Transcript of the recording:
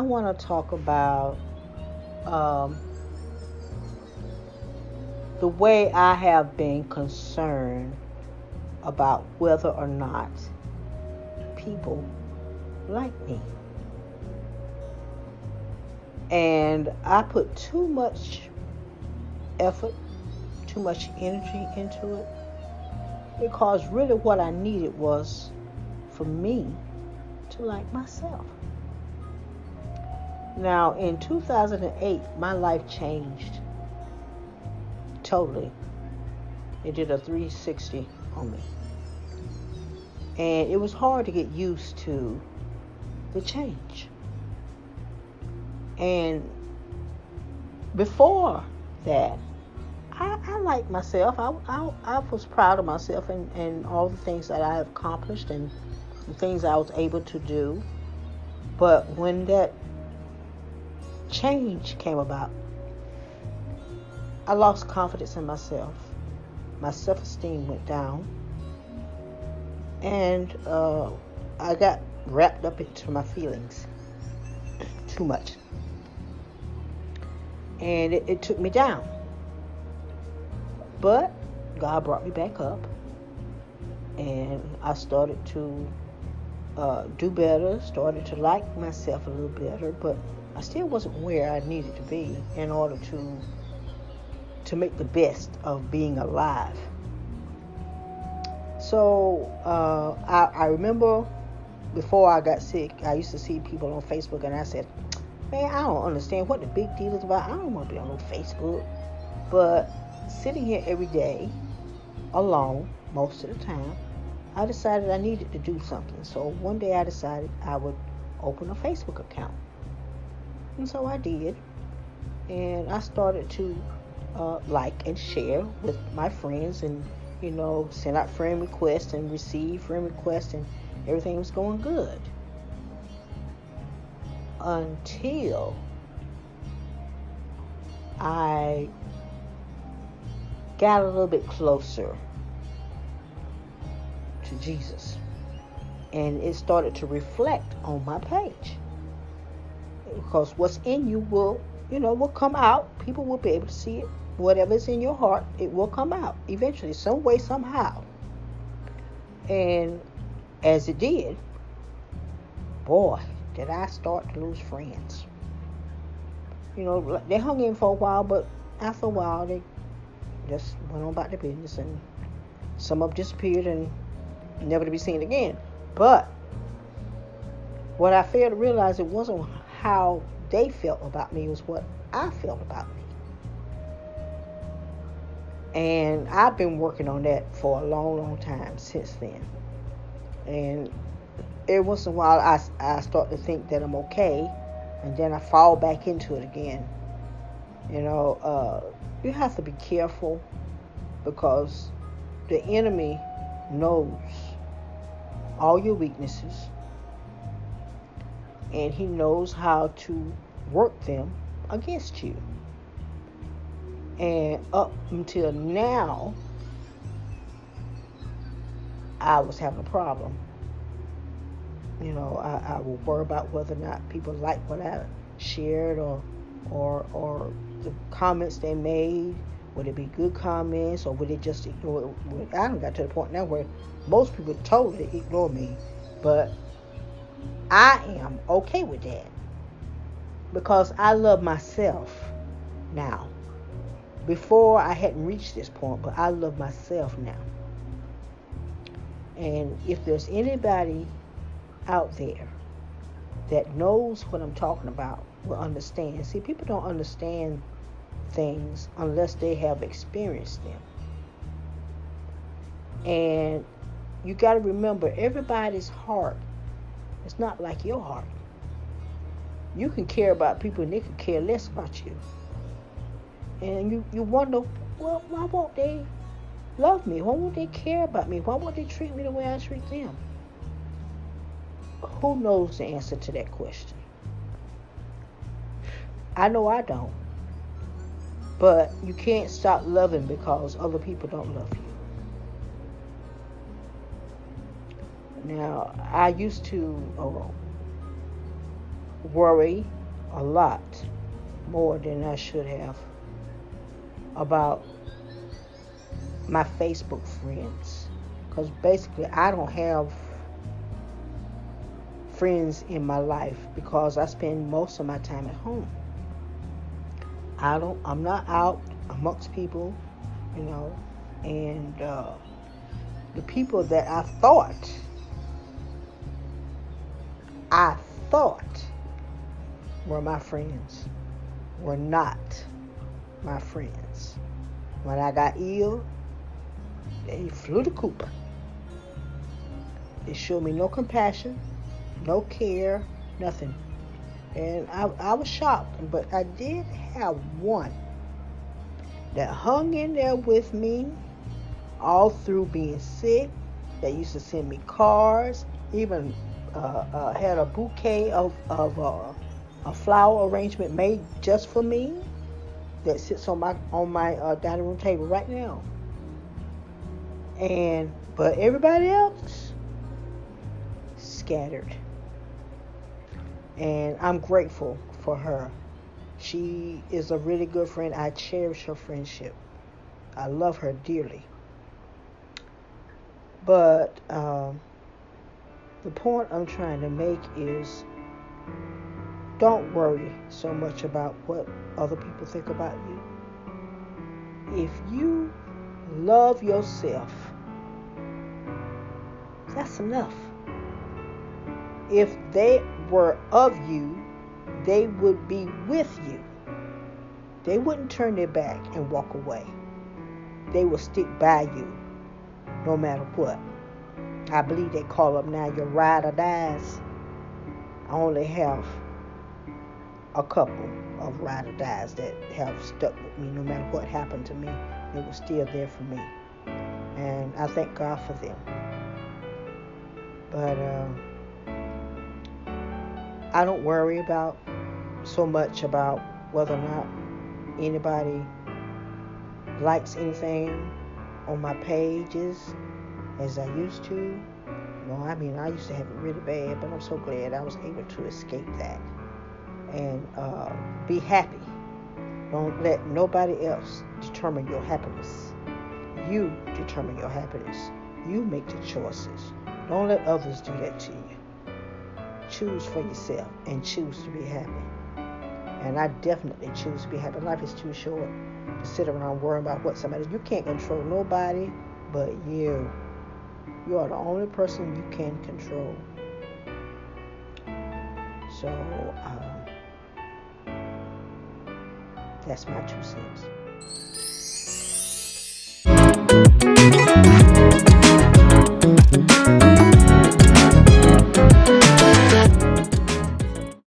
want to talk about um, the way I have been concerned about whether or not people like me. And I put too much effort, too much energy into it because really what I needed was for me to like myself. Now, in 2008, my life changed totally. It did a 360 on me. And it was hard to get used to the change. And before that, I liked myself. I was proud of myself and all the things that I have accomplished and the things I was able to do. But when that change came about, I lost confidence in myself. My self-esteem went down. And I got wrapped up into my feelings too much. And it took me down. But God brought me back up. And I started to do better, started to like myself a little better. But I still wasn't where I needed to be in order to make the best of being alive. So I remember before I got sick, I used to see people on Facebook and I said, man, I don't understand what the big deal is about. I don't want to be on no Facebook. But sitting here every day, alone, most of the time, I decided I needed to do something. So one day I decided I would open a Facebook account. And so I did. And I started to like and share with my friends and, send out friend requests and receive friend requests, and everything was going good. Until I got a little bit closer to Jesus. And it started to reflect on my page. Because what's in you will come out. People will be able to see it. Whatever's in your heart, it will come out eventually, some way, somehow. And as it did, boy, did I start to lose friends. They hung in for a while, but after a while, they just went on about their business, and some of them disappeared and never to be seen again. But what I failed to realize, it wasn't how they felt about me, it was what I felt about me. And I've been working on that for a long, long time since then. And every once in a while, I start to think that I'm okay, and then I fall back into it again. You have to be careful because the enemy knows all your weaknesses, and he knows how to work them against you. And up until now, I was having a problem. I will worry about whether or not people like what I shared or the comments they made. Would it be good comments, or would it just ignore it? I done got to the point now where most people totally ignore me. But I am okay with that because I love myself now. Before, I hadn't reached this point, but I love myself now. And if there's anybody out there that knows what I'm talking about, will understand. See, people don't understand things unless they have experienced them. And you got to remember, everybody's heart is not like your heart. You can care about people and they can care less about you. And you wonder, well, why won't they love me? Why won't they care about me? Why won't they treat me the way I treat them? Who knows the answer to that question? I know I don't. But you can't stop loving because other people don't love you. Now, I used to worry a lot more than I should have about my Facebook friends. Because basically, I don't have friends in my life because I spend most of my time at home. I'm not out amongst people, and the people that I thought were my friends were not my friends. When I got ill, they flew the coop. They showed me no compassion, no care, nothing. And I was shocked, but I did have one that hung in there with me all through being sick. They used to send me cards, even had a bouquet of a flower arrangement made just for me that sits on my dining room table right now. But everybody else scattered. And I'm grateful for her. She is a really good friend. I cherish her friendship. I love her dearly. But the point I'm trying to make is don't worry so much about what other people think about you. If you love yourself, that's enough. If they were of you, they would be with you. They wouldn't turn their back and walk away. They will stick by you no matter what. I believe they call them now your ride or dies. I only have a couple of ride or dies that have stuck with me no matter what happened to me. They were still there for me. And I thank God for them. But I don't worry so much about whether or not anybody likes anything on my pages as I used to. I used to have it really bad, but I'm so glad I was able to escape that and be happy. Don't let nobody else determine your happiness. You determine your happiness. You make the choices. Don't let others do that to you. Choose for yourself and choose to be happy. And I definitely choose to be happy. Life is too short to sit around worrying about what somebody. You can't control nobody but you. You are the only person you can control. So that's my 2 cents.